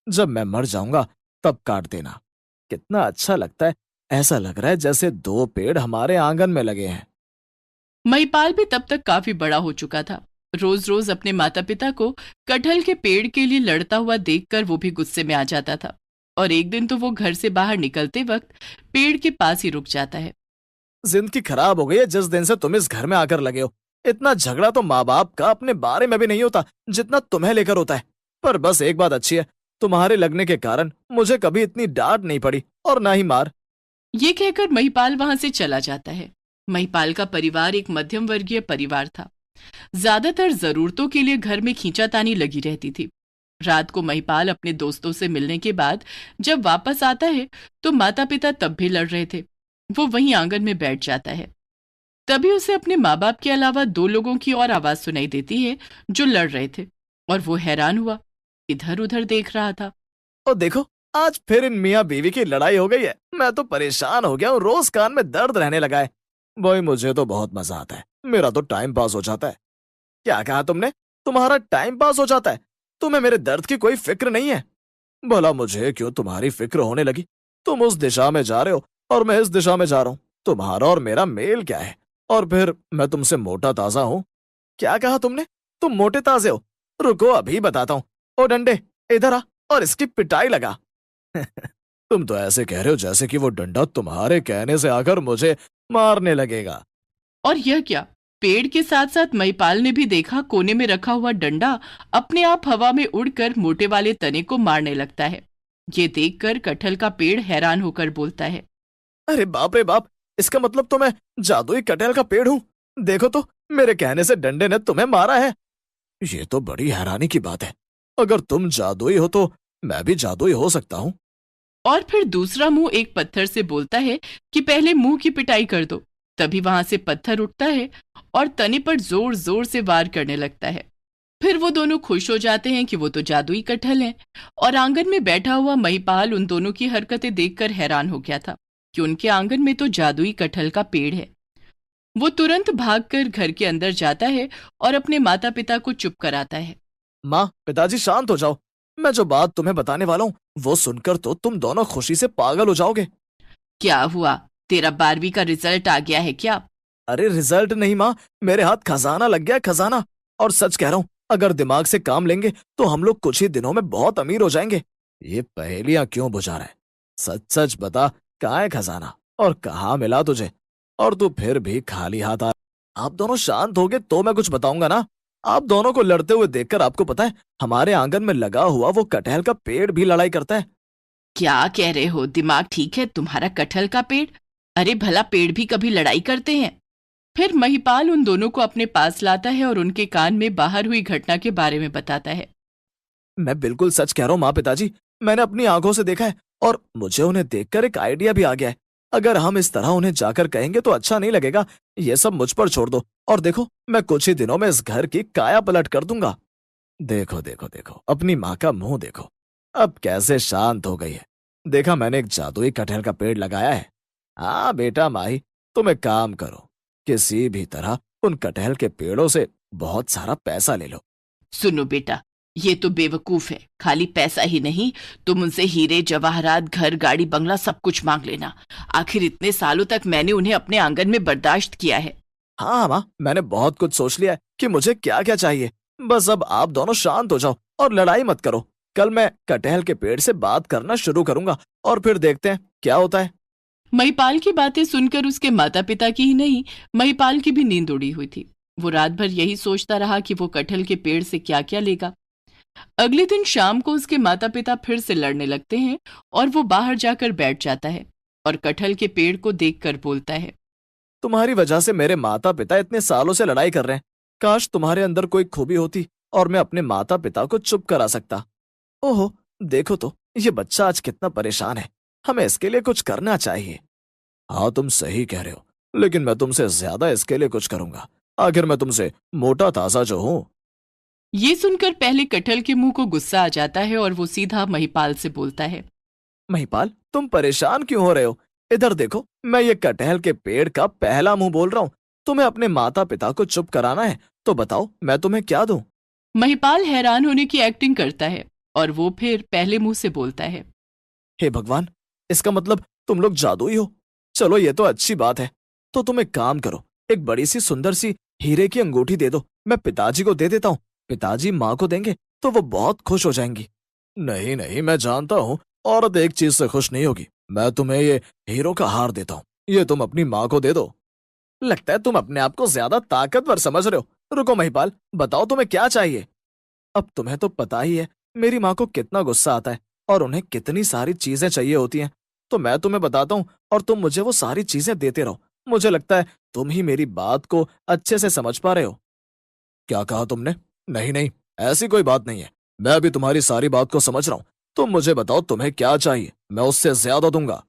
जब मैं मर जाऊंगा तब काट देना। कितना अच्छा लगता है, ऐसा लग रहा है जैसे 2 पेड़ हमारे आंगन में लगे हैं। महिपाल भी तब तक काफी बड़ा हो चुका था। रोज रोज अपने माता पिता को कटहल के पेड़ के लिए लड़ता हुआ देखकर वो भी गुस्से में आ जाता था। और एक दिन तो वो घर से बाहर निकलते वक्त पेड़ के पास ही रुक जाता है। जिंदगी खराब हो गई है जिस दिन से तुम इस घर में आकर लगे हो। इतना झगड़ा तो माँ बाप का अपने बारे में भी नहीं होता जितना तुम्हें लेकर होता है। पर बस एक बात अच्छी है, तुम्हारे लगने के कारण मुझे कभी इतनी डांट नहीं पड़ी और ना ही मार। ये कहकर महिपाल वहां से चला जाता है। महिपाल का परिवार एक मध्यम वर्गीय परिवार था। ज्यादातर जरूरतों के लिए घर में खींचातानी लगी रहती थी। रात को महिपाल अपने दोस्तों से मिलने के बाद जब वापस आता है तो माता पिता तब भी लड़ रहे थे। वो वहीं आंगन में बैठ जाता है। तभी उसे अपने माँ बाप के अलावा दो लोगों की और आवाज सुनाई देती है जो लड़ रहे थे, और वो हैरान हुआ, इधर उधर देख रहा था। और देखो, आज फिर इन मियाँ बीवी की लड़ाई हो गई है। मैं तो परेशान हो गया हूँ, रोज कान में दर्द रहने लगा है। भाई मुझे तो बहुत मजा आता है, मेरा तो टाइम पास हो जाता है। क्या कहा तुमने? तुम्हारा टाइम पास हो जाता है? तुम्हें मेरे दर्द की कोई फिक्र नहीं है? भला मुझे क्यों तुम्हारी फिक्र होने लगी? तुम उस दिशा में जा रहे हो और मैं इस दिशा में जा रहा हूँ। तुम्हारा और मेरा मेल क्या है? और फिर मैं तुमसे मोटा ताजा हूँ? क्या कहा तुमने? तुम मोटे ताजे हो? रुको अभी बताता हूँ। ओ डंडे, इधर आ और इसकी पिटाई लगा। तुम तो ऐसे कह रहे हो जैसे कि वो डंडा तुम्हारे कहने से आकर मुझे मारने लगेगा। और यह क्या, पेड़ के साथ साथ महिपाल ने भी देखा कोने में रखा हुआ डंडा अपने आप हवा में उड़कर मोटे वाले तने को मारने लगता है। ये देखकर कटहल का पेड़ हैरान होकर बोलता है, अरे बाप रे बाप, इसका मतलब तो मैं जादुई कटहल का पेड़ हूँ। देखो तो, मेरे कहने से डंडे ने तुम्हें मारा है। ये तो बड़ी हैरानी की बात है। अगर तुम जादुई हो तो मैं भी जादुई हो सकता हूँ। और फिर दूसरा मुंह एक पत्थर से बोलता है कि पहले मुंह की पिटाई कर दो। तभी वहां से पत्थर उठता है और तने पर जोर जोर से वार करने लगता है। फिर वो दोनों खुश हो जाते हैं कि वो तो जादुई कटहल हैं। और आंगन में बैठा हुआ महिपाल उन दोनों की हरकतें देखकर हैरान हो गया था कि उनके आंगन में तो जादुई कटहल का पेड़ है। वो तुरंत भागकर घर के अंदर जाता है और अपने माता पिता को चुप कराता है। माँ, पिताजी शांत हो जाओ। मैं जो बात तुम्हें बताने वाला हूँ वो सुनकर तो तुम दोनों खुशी से पागल हो जाओगे। क्या हुआ, तेरा 12वीं का रिजल्ट आ गया है क्या? अरे रिजल्ट नहीं माँ, मेरे हाथ खजाना लग गया, खजाना। और सच कह रहा हूँ, अगर दिमाग से काम लेंगे तो हम लोग कुछ ही दिनों में बहुत अमीर हो जाएंगे। ये पहेलियां क्यों बुझा रहा है? सच सच बता, कहाँ है खजाना और कहाँ मिला तुझे? और तू फिर भी खाली हाथ आ। आप दोनों शांत होगे तो मैं कुछ बताऊंगा ना। आप दोनों को लड़ते हुए देखकर आपको पता है, हमारे आंगन में लगा हुआ वो कटहल का पेड़ भी लड़ाई करता है। क्या कह रहे हो? दिमाग ठीक है तुम्हारा? कटहल का पेड़? अरे भला पेड़ भी कभी लड़ाई करते हैं? फिर महिपाल उन दोनों को अपने पास लाता है और उनके कान में बाहर हुई घटना के बारे में बताता है। मैं बिल्कुल सच कह रहा हूँ माँ, पिताजी, मैंने अपनी आंखों से देखा है और मुझे उन्हें देखकर एक आइडिया भी आ गया है। अगर हम इस तरह उन्हें जाकर कहेंगे तो अच्छा नहीं लगेगा। ये सब मुझ पर छोड़ दो और देखो, मैं कुछ ही दिनों में इस घर की काया पलट कर दूंगा। देखो देखो देखो, अपनी माँ का मुंह देखो, अब कैसे शांत हो गई है। देखा, मैंने एक जादुई कटहल का पेड़ लगाया है। हाँ बेटा माही, तुम एक काम करो, किसी भी तरह उन कटहल के पेड़ों से बहुत सारा पैसा ले लो। सुनो बेटा, ये तो बेवकूफ है। खाली पैसा ही नहीं, तुम उनसे हीरे जवाहरात, घर, गाड़ी, बंगला सब कुछ मांग लेना। आखिर इतने सालों तक मैंने उन्हें अपने आंगन में बर्दाश्त किया है। हाँ माँ, मैंने बहुत कुछ सोच लिया है कि मुझे क्या क्या चाहिए। बस अब आप दोनों शांत हो जाओ और लड़ाई मत करो। कल मैं कटहल के पेड़ से बात करना शुरू करूंगा और फिर देखते हैं क्या होता है। महिपाल की बातें सुनकर उसके माता पिता की ही नहीं, महिपाल की भी नींद उड़ी हुई थी। वो रात भर यही सोचता रहा कि वो कटहल के पेड़ से क्या क्या लेगा। अगले दिन शाम को उसके माता पिता फिर से लड़ने लगते हैं और वो बाहर जाकर बैठ जाता है और कटहल के पेड़ को देखकर बोलता है, तुम्हारी वजह से मेरे माता पिता इतने सालों से लड़ाई कर रहे हैं। काश तुम्हारे अंदर कोई खूबी होती और मैं अपने माता पिता को चुप करा सकता। ओहो, देखो तो, ये बच्चा आज कितना परेशान है। हमें इसके लिए कुछ करना चाहिए। हाँ, तुम सही कह रहे हो, लेकिन मैं तुमसे ज्यादा इसके लिए कुछ करूंगा। आखिर मैं तुमसे मोटा ताजा जो हूं। ये सुनकर पहले कटहल के मुंह को गुस्सा आ जाता है और वो सीधा महिपाल से बोलता है, महिपाल, तुम परेशान क्यों हो रहे हो? इधर देखो, मैं ये कटहल के पेड़ का पहला मुंह बोल रहा हूँ। तुम्हें अपने माता पिता को चुप कराना है तो बताओ, मैं तुम्हें क्या दूं? महिपाल हैरान होने की एक्टिंग करता है और वो फिर पहले मुंह से बोलता है, हे भगवान, इसका मतलब तुम लोग जादुई हो। चलो, ये तो अच्छी बात है। तो तुम एक काम करो, एक बड़ी सी सुंदर सी हीरे की अंगूठी दे दो। मैं पिताजी को दे देता हूँ, पिताजी माँ को देंगे तो वो बहुत खुश हो जाएंगी। नहीं नहीं, मैं जानता हूँ औरत एक चीज से खुश नहीं होगी। मैं तुम्हें ये हीरो का हार देता हूँ, ये तुम अपनी माँ को दे दो। लगता है तुम अपने आप को ज्यादा ताकतवर समझ रहे हो। रुको महिपाल, बताओ तुम्हें क्या चाहिए? अब तुम्हें तो पता ही है मेरी माँ को कितना गुस्सा आता है और उन्हें कितनी सारी चीजें चाहिए होती हैं। तो मैं तुम्हें बताता हूँ और तुम मुझे वो सारी चीजें देते रहो। मुझे लगता है तुम ही मेरी बात को अच्छे से समझ पा रहे हो। क्या कहा तुमने? नहीं नहीं, ऐसी कोई बात नहीं है। मैं भी तुम्हारी सारी बात को समझ रहा हूँ। तुम मुझे बताओ तुम्हें क्या चाहिए, मैं उससे ज्यादा दूंगा।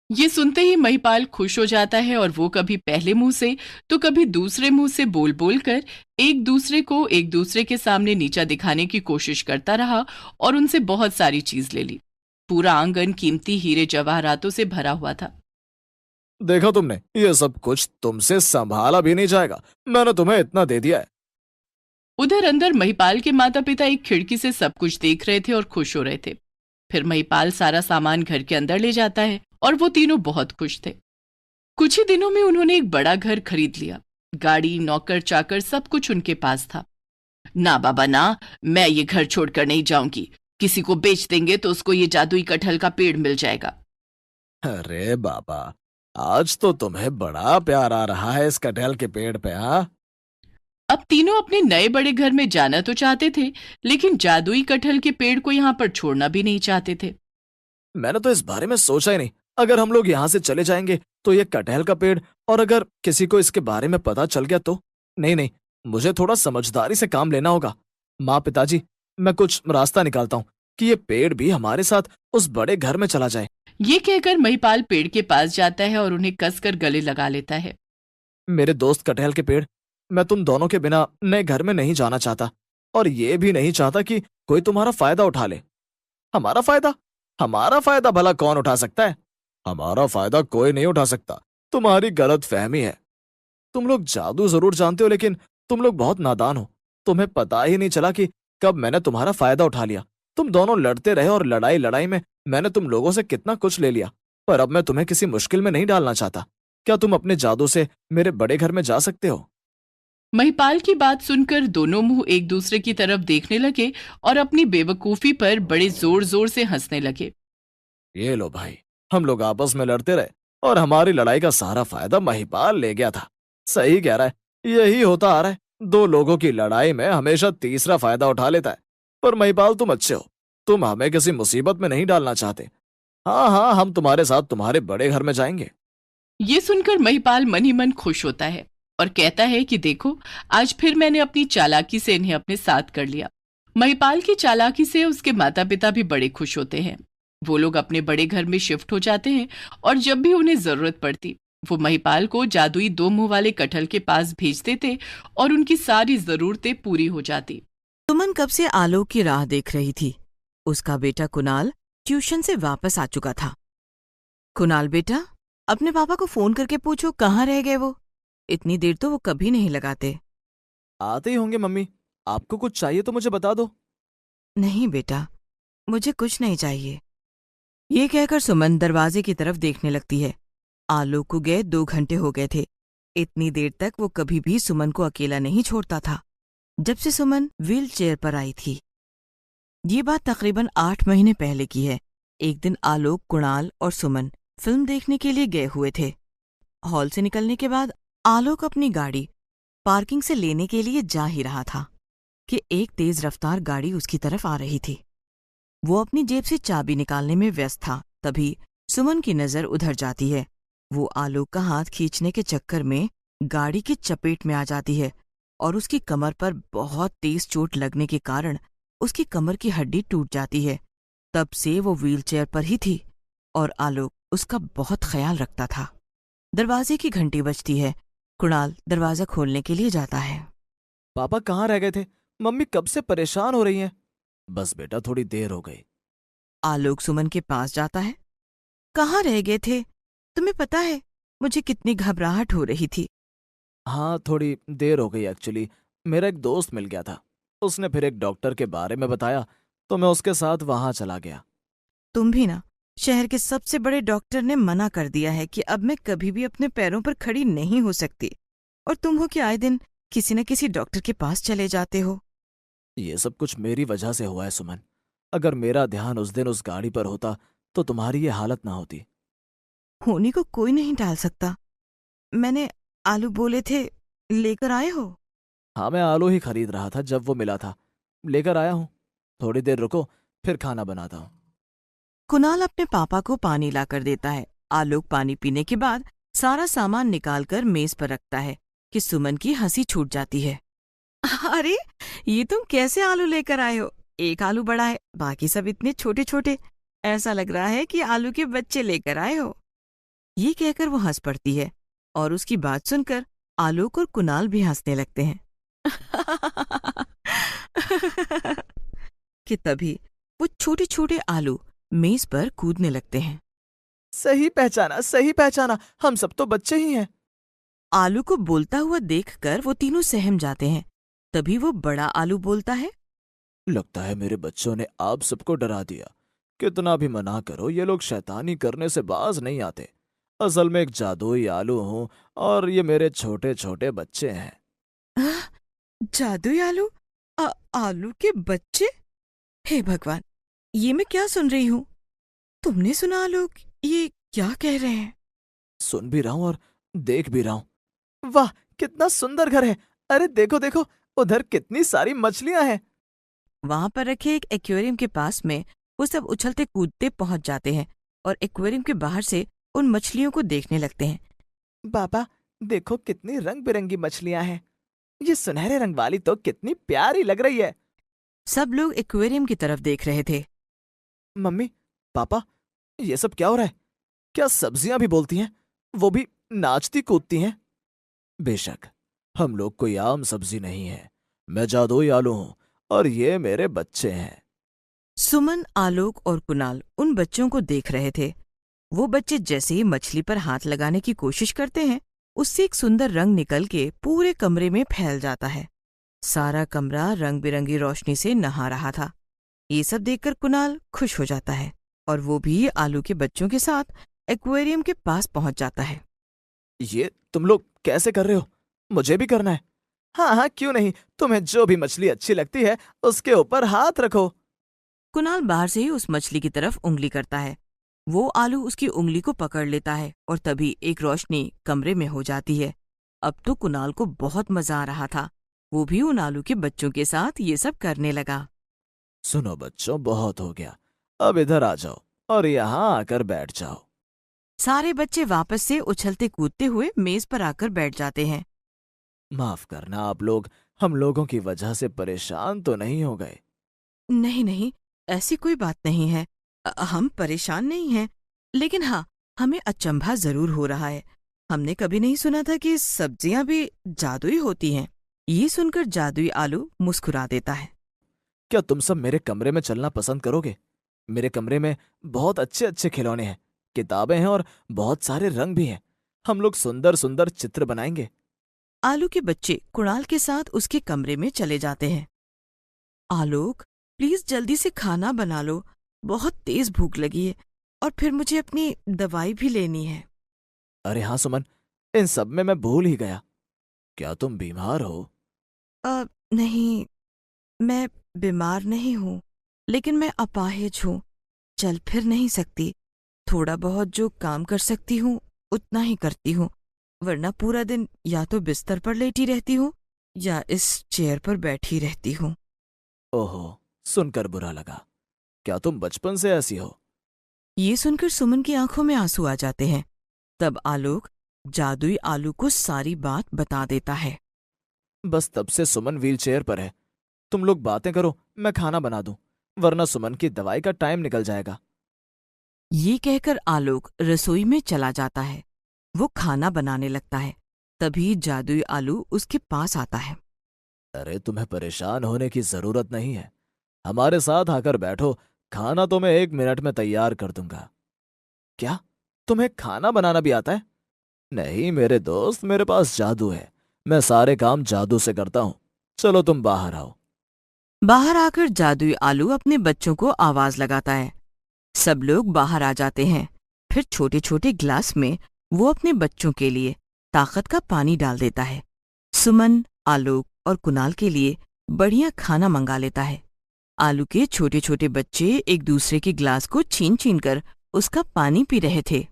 ये सुनते ही महिपाल खुश हो जाता है और वो कभी पहले मुंह से तो कभी दूसरे मुंह से बोल बोल कर एक दूसरे को एक दूसरे के सामने नीचा दिखाने की कोशिश करता रहा और उनसे बहुत सारी चीज ले ली। पूरा आंगन कीमती हीरे जवाहरातों से भरा हुआ था। देखा तुमने, ये सब कुछ तुमसे संभाला भी नहीं जाएगा। मैंने तुम्हें इतना दे दिया है। उधर अंदर महिपाल के माता पिता एक खिड़की से सब कुछ देख रहे थे और खुश हो रहे थे। फिर महिपाल सारा सामान घर के अंदर ले जाता है और वो तीनों बहुत खुश थे। कुछ ही दिनों में उन्होंने एक बड़ा घर खरीद लिया। गाड़ी, नौकर चाकर सब कुछ उनके पास था। ना बाबा ना, मैं ये घर छोड़कर नहीं जाऊंगी। किसी को बेच देंगे तो उसको ये जादुई कटहल का पेड़ मिल जाएगा। अरे बाबा, आज तो तुम्हें बड़ा प्यार आ रहा है इस कटहल के पेड़ पे। हाँ, अब तीनों अपने नए बड़े घर में जाना तो चाहते थे, लेकिन जादुई कटहल के पेड़ को यहाँ पर छोड़ना भी नहीं चाहते थे। मैंने तो इस बारे में सोचा ही नहीं। अगर हम लोग यहाँ से चले जाएंगे तो ये कटहल का पेड़, और अगर किसी को इसके बारे में पता चल गया तो? नहीं नहीं, मुझे थोड़ा समझदारी से काम लेना होगा। माँ, पिताजी, मैं कुछ रास्ता निकालता हूँ कि ये पेड़ भी हमारे साथ उस बड़े घर में चला जाए। ये कहकर महिपाल पेड़ के पास जाता है और उन्हें कसकर गले लगा लेता है। मेरे दोस्त कटहल के पेड़, मैं तुम दोनों के बिना नए घर में नहीं जाना चाहता, और ये भी नहीं चाहता कि कोई तुम्हारा फायदा उठा ले। हमारा फायदा? हमारा फायदा भला कौन उठा सकता है? हमारा फायदा कोई नहीं उठा सकता। तुम्हारी गलत फहमी है। तुम लोग जादू जरूर जानते हो, लेकिन तुम लोग बहुत नादान हो। तुम्हें पता ही नहीं चला कि कब मैंने तुम्हारा फायदा उठा लिया। तुम दोनों लड़ते रहे और लड़ाई लड़ाई में मैंने तुम लोगों से कितना कुछ ले लिया। पर अब मैं तुम्हें किसी मुश्किल में नहीं डालना चाहता। क्या तुम अपने जादू से मेरे बड़े घर में जा सकते हो? महिपाल की बात सुनकर दोनों मुंह एक दूसरे की तरफ देखने लगे और अपनी बेवकूफी पर बड़े जोर जोर से हंसने लगे। ये लो भाई, हम लोग आपस में लड़ते रहे और हमारी लड़ाई का सारा फायदा महिपाल ले गया था। सही कह रहा है, यही होता आ रहा है। दो लोगों की लड़ाई में हमेशा तीसरा फायदा उठा लेता है। पर महिपाल, तुम अच्छे हो, तुम हमें किसी मुसीबत में नहीं डालना चाहते। हाँ हाँ, हम तुम्हारे साथ तुम्हारे बड़े घर में जाएंगे। ये सुनकर महिपाल मन ही मन खुश होता है और कहता है कि देखो, आज फिर मैंने अपनी चालाकी से इन्हें अपने साथ कर लिया। महिपाल की चालाकी से उसके माता पिता भी बड़े खुश होते हैं। वो लोग अपने बड़े घर में शिफ्ट हो जाते हैं और जब भी उन्हें जरूरत पड़ती वो महिपाल को जादुई दो मुंह वाले कटहल के पास भेज देते और उनकी सारी जरूरतें पूरी हो जाती। सुमन कब से आलोक की राह देख रही थी। उसका बेटा कुणाल ट्यूशन से वापस आ चुका था। कुणाल बेटा, अपने पापा को फोन करके पूछो कहाँ रह गए वो। इतनी देर तो वो कभी नहीं लगाते। आते ही होंगे मम्मी। आपको कुछ चाहिए तो मुझे बता दो। नहीं बेटा, मुझे कुछ नहीं चाहिए। ये कहकर सुमन दरवाजे की तरफ देखने लगती है। आलोक को गए 2 घंटे हो गए थे। इतनी देर तक वो कभी भी सुमन को अकेला नहीं छोड़ता था, जब से सुमन व्हील चेयर पर आई थी। ये बात तकरीबन 8 महीने पहले की है। एक दिन आलोक, कुणाल और सुमन फिल्म देखने के लिए गए हुए थे। हॉल से निकलने के बाद आलोक अपनी गाड़ी पार्किंग से लेने के लिए जा ही रहा था कि एक तेज रफ्तार गाड़ी उसकी तरफ आ रही थी। वो अपनी जेब से चाबी निकालने में व्यस्त था। तभी सुमन की नजर उधर जाती है। वो आलोक का हाथ खींचने के चक्कर में गाड़ी की चपेट में आ जाती है और उसकी कमर पर बहुत तेज चोट लगने के कारण उसकी कमर की हड्डी टूट जाती है। तब से वो व्हीलचेयर पर ही थी और आलोक उसका बहुत ख्याल रखता था। दरवाजे की घंटी बजती है। कुणाल दरवाजा खोलने के लिए जाता है। पापा कहाँ रह गए थे? मम्मी कब से परेशान हो रही हैं। बस बेटा, थोड़ी देर हो गई। आलोक सुमन के पास जाता है। कहाँ रह गए थे? तुम्हें पता है मुझे कितनी घबराहट हो रही थी। हाँ, थोड़ी देर हो गई एक्चुअली। मेरा एक दोस्त मिल गया था। उसने फिर एक डॉक्टर के बारे में बताया तो मैं उसके साथ वहां चला गया। तुम भी ना, शहर के सबसे बड़े डॉक्टर ने मना कर दिया है कि अब मैं कभी भी अपने पैरों पर खड़ी नहीं हो सकती, और तुम हो कि आए दिन किसी न किसी डॉक्टर के पास चले जाते हो। ये सब कुछ मेरी वजह से हुआ है सुमन। अगर मेरा ध्यान उस दिन उस गाड़ी पर होता तो तुम्हारी ये हालत ना होती। होने को कोई नहीं टाल सकता। मैंने आलू बोले थे, लेकर आए हो? हाँ, मैं आलू ही खरीद रहा था जब वो मिला था। लेकर आया हूँ। थोड़ी देर रुको, फिर खाना बनाता हूँ। कुणाल अपने पापा को पानी लाकर देता है। आलोक पानी पीने के बाद सारा सामान निकालकर मेज पर रखता है कि सुमन की हंसी छूट जाती है। अरे, ये तुम कैसे आलू लेकर आए हो? एक आलू बड़ा है, बाकी सब इतने छोटे छोटे। ऐसा लग रहा है कि आलू के बच्चे लेकर आए हो। ये कहकर वो हंस पड़ती है और उसकी बात सुनकर आलोक और कुणाल भी हंसने लगते हैं। कि तभी वो छोटे छोटे आलू मेज पर कूदने लगते हैं। सही पहचाना, हम सब तो बच्चे ही हैं। आलू को बोलता हुआ देखकर वो तीनों सहम जाते हैं। तभी वो बड़ा आलू बोलता है। लगता है मेरे बच्चों ने आप सबको डरा दिया। कितना भी मना करो, ये लोग शैतानी करने से बाज नहीं आते। असल में एक जादुई आलू हूं और ये मेरे छोटे छोटे बच्चे हैं। "आह, जादुई आलू? आलू के बच्चे? हे भगवान, ये मैं क्या सुन रही हूँ? तुमने सुना आलोक? ये क्या कह रहे हैं? सुन भी रहा हूं और देख भी रहा हूं। वाह, कितना सुंदर घर है। अरे देखो देखो, उधर कितनी सारी मछलियां हैं। वहां पर रखे एक एक्वेरियम के पास में वो सब उछलते कूदते पहुंच जाते हैं और एक्वेरियम के बाहर से उन मछलियों को देखने लगते हैं। बाबा, देखो कितनी रंग बिरंगी मछलियां हैं। ये सुनहरे रंग वाली तो कितनी प्यारी लग रही है। सब लोग एक्वेरियम की तरफ देख रहे थे। मम्मी, पापा, ये सब क्या हो रहा है? क्या सब्जियां भी बोलती हैं? वो भी नाचती कूदती हैं? बेशक, हम लोग कोई आम सब्जी नहीं है। मैं जादुई आलू हूं और ये मेरे बच्चे हैं। सुमन, आलोक और कुणाल उन बच्चों को देख रहे थे। वो बच्चे जैसे ही मछली पर हाथ लगाने की कोशिश करते हैं, उससे एक सुंदर रंग निकल के पूरे कमरे में फैल जाता है। सारा कमरा रंग बिरंगी रोशनी से नहा रहा था। ये सब देखकर कुणाल खुश हो जाता है और वो भी आलू के बच्चों के साथ एक्वेरियम के पास पहुंच जाता है। ये तुम लोग कैसे कर रहे हो? मुझे भी करना है। हाँ हाँ, क्यों नहीं। तुम्हें जो भी मछली अच्छी लगती है उसके ऊपर हाथ रखो। कुणाल बाहर से ही उस मछली की तरफ उंगली करता है। वो आलू उसकी उंगली को पकड़ लेता है और तभी एक रोशनी कमरे में हो जाती है। अब तो कुणाल को बहुत मजा आ रहा था। वो भी उन आलू के बच्चों के साथ ये सब करने लगा। सुनो बच्चों, बहुत हो गया। अब इधर आ जाओ और यहाँ आकर बैठ जाओ। सारे बच्चे वापस से उछलते कूदते हुए मेज पर आकर बैठ जाते हैं। माफ करना, आप लोग हम लोगों की वजह से परेशान तो नहीं हो गए? नहीं नहीं, ऐसी कोई बात नहीं है। हम परेशान नहीं हैं, लेकिन हाँ, हमें अचंभा जरूर हो रहा है। हमने कभी नहीं सुना था कि सब्जियां भी जादुई होती हैं। ये सुनकर जादुई आलू मुस्कुरा देता है। क्या तुम सब मेरे कमरे में चलना पसंद करोगे? मेरे कमरे में बहुत अच्छे अच्छे खिलौने हैं, किताबें हैं और बहुत सारे रंग भी हैं। हम लोग सुंदर सुंदर चित्र बनाएंगे। आलू के बच्चे कुणाल के साथ उसके कमरे में चले जाते हैं। आलोक, प्लीज जल्दी से खाना बना लो। बहुत तेज भूख लगी है और फिर मुझे अपनी दवाई भी लेनी है। अरे हाँ सुमन, इन सब में मैं भूल ही गया। क्या तुम बीमार हो? नहीं, मैं बीमार नहीं हूँ, लेकिन मैं अपाहिज हूँ। चल फिर नहीं सकती। थोड़ा बहुत जो काम कर सकती हूँ उतना ही करती हूँ, वरना पूरा दिन या तो बिस्तर पर लेटी रहती हूँ या इस चेयर पर बैठी रहती हूँ। ओहो, सुनकर बुरा लगा। क्या तुम बचपन से ऐसी हो? ये सुनकर सुमन की आंखों में आंसू आ जाते हैं। तब आलोक जादुई आलू को सारी बात बता देता है। बस तब से सुमन व्हीलचेयर पर है। तुम लोग बातें करो, मैं खाना बना दूं, वरना सुमन की दवाई का टाइम निकल जाएगा। ये कहकर आलोक रसोई में चला जाता है। वो खाना बनाने लगता है। तभी जादुई आलू उसके पास आता है। अरे तुम्हें परेशान होने की जरूरत नहीं है। हमारे साथ आकर बैठो, खाना तो मैं 1 मिनट में तैयार कर दूंगा। क्या तुम्हें खाना बनाना भी आता है? नहीं मेरे दोस्त, मेरे पास जादू है। मैं सारे काम जादू से करता हूँ। चलो तुम बाहर आओ। बाहर आकर जादुई आलू अपने बच्चों को आवाज लगाता है। सब लोग बाहर आ जाते हैं। फिर छोटे छोटे ग्लास में वो अपने बच्चों के लिए ताकत का पानी डाल देता है। सुमन, आलोक और कुणाल के लिए बढ़िया खाना मंगा लेता है। आलू के छोटे छोटे बच्चे एक दूसरे के ग्लास को छीन छीन कर उसका पानी पी रहे थे।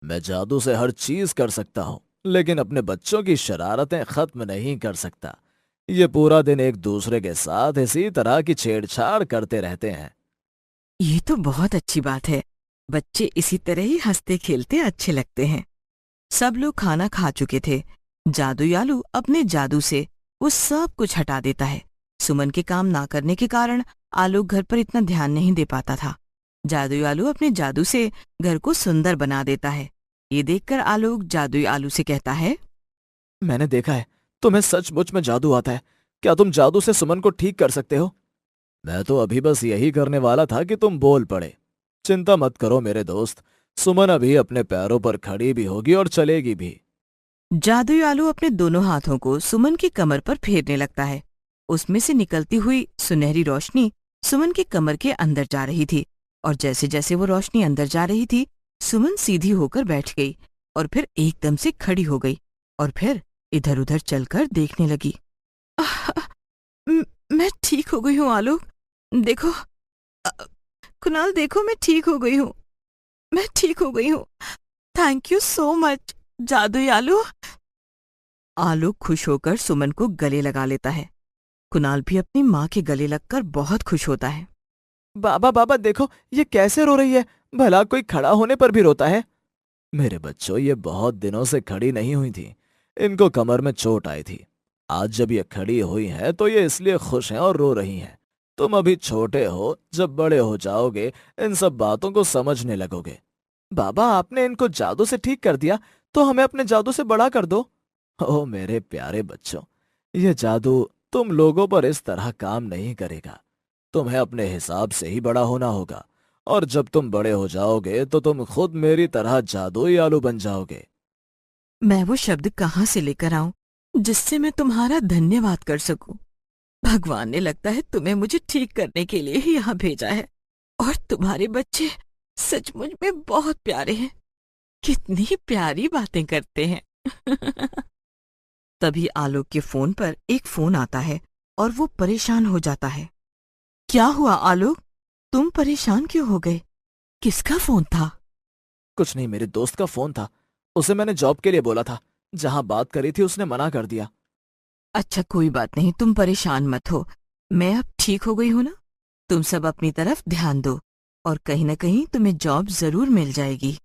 मैं जादू से हर चीज कर सकता हूँ, लेकिन अपने बच्चों की शरारतें खत्म नहीं कर सकता। ये पूरा दिन एक दूसरे के साथ इसी तरह की छेड़छाड़ करते रहते हैं। ये तो बहुत अच्छी बात है। बच्चे इसी तरह ही हंसते खेलते अच्छे लगते हैं। सब लोग खाना खा चुके थे। जादुई आलू अपने जादू से वो सब कुछ हटा देता है। सुमन के काम ना करने के कारण आलोक घर पर इतना ध्यान नहीं दे पाता था। जादुई आलू अपने जादू से घर को सुंदर बना देता है। ये देखकर आलोक जादुई आलू से कहता है, मैंने देखा है तुम्हें सचमुच में जादू आता है। क्या तुम जादू से सुमन को ठीक कर सकते हो? मैं तो अभी बस यही करने वाला था कि तुम बोल पड़े। चिंता मत करो मेरे दोस्त, सुमन अभी अपने पैरों पर खड़ी भी होगी और चलेगी भी। जादुई आलू अपने दोनों हाथों को सुमन की कमर पर फेरने लगता है। उसमें से निकलती हुई सुनहरी रोशनी सुमन की कमर के अंदर जा रही थी, और जैसे जैसे वो रोशनी अंदर जा रही थी, सुमन सीधी होकर बैठ गई और फिर एकदम से खड़ी हो गई और फिर इधर उधर चलकर देखने लगी। आह, मैं ठीक हो गई हूँ आलोक, देखो। अ, कुणाल देखो, मैं ठीक हो गई हूँ। मैं ठीक हो गई हूँ। थैंक यू सो मच जादुई आलू। आलोक खुश होकर सुमन को गले लगा लेता है। कुणाल भी अपनी माँ के गले लगकर बहुत खुश होता है। बाबा बाबा देखो, ये कैसे रो रही है। भला कोई खड़ा होने पर भी रोता है? मेरे बच्चों, ये बहुत दिनों से खड़ी नहीं हुई थी। इनको कमर में चोट आई थी। आज जब ये खड़ी हुई हैं तो ये इसलिए खुश हैं और रो रही हैं। तुम अभी छोटे हो, जब बड़े हो जाओगे इन सब बातों को समझने लगोगे। बाबा, आपने इनको जादू से ठीक कर दिया, तो हमें अपने जादू से बड़ा कर दो। ओ मेरे प्यारे बच्चों, ये जादू तुम लोगों पर इस तरह काम नहीं करेगा। तुम्हें अपने हिसाब से ही बड़ा होना होगा, और जब तुम बड़े हो जाओगे तो तुम खुद मेरी तरह जादुई आलू बन जाओगे। मैं वो शब्द कहाँ से लेकर आऊं जिससे मैं तुम्हारा धन्यवाद कर सकूं? भगवान ने लगता है तुम्हें मुझे ठीक करने के लिए ही यहाँ भेजा है। और तुम्हारे बच्चे सचमुच में बहुत प्यारे हैं। कितनी प्यारी बातें करते हैं। तभी आलोक के फोन पर एक फोन आता है और वो परेशान हो जाता है। क्या हुआ आलोक, तुम परेशान क्यों हो गए? किसका फोन था? कुछ नहीं, मेरे दोस्त का फोन था। उसे मैंने जॉब के लिए बोला था। जहां बात करी थी उसने मना कर दिया। अच्छा कोई बात नहीं, तुम परेशान मत हो। मैं अब ठीक हो गई हूं ना। तुम सब अपनी तरफ ध्यान दो और कहीं न कहीं तुम्हें जॉब जरूर मिल जाएगी।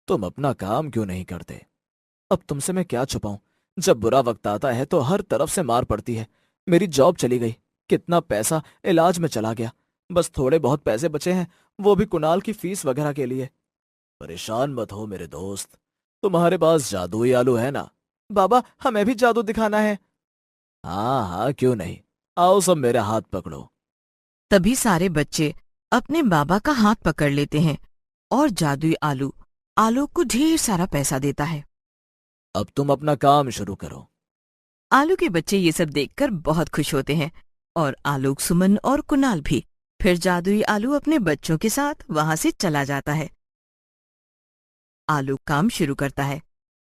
तुम अपना काम क्यों नहीं करते? अब तुमसे मैं क्या छुपाऊं? जब बुरा वक्त आता है तो हर तरफ से मार पड़ती है। मेरी जॉब चली गई, कितना पैसा इलाज में चला गया। बस थोड़े बहुत पैसे बचे हैं, वो भी कुणाल की फीस वगैरह के लिए। परेशान मत हो मेरे दोस्त, तुम्हारे पास जादुई आलू है ना? बाबा, हमें भी जादू दिखाना है। हाँ हाँ, क्यों नहीं, आओ सब मेरे हाथ पकड़ो। तभी सारे बच्चे अपने बाबा का हाथ पकड़ लेते हैं और जादुई आलू आलोक को ढेर सारा पैसा देता है। अब तुम अपना काम शुरू करो। आलू के बच्चे ये सब देखकर बहुत खुश होते हैं और आलोक, सुमन और कुणाल भी। फिर जादुई आलू अपने बच्चों के साथ वहां से चला जाता है। आलू काम शुरू करता है।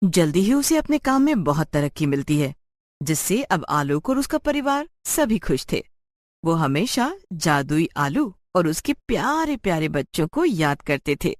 जल्दी ही उसे अपने काम में बहुत तरक्की मिलती है, जिससे अब आलोक और उसका परिवार सभी खुश थे। वो हमेशा जादुई आलू और उसके प्यारे प्यारे बच्चों को याद करते थे।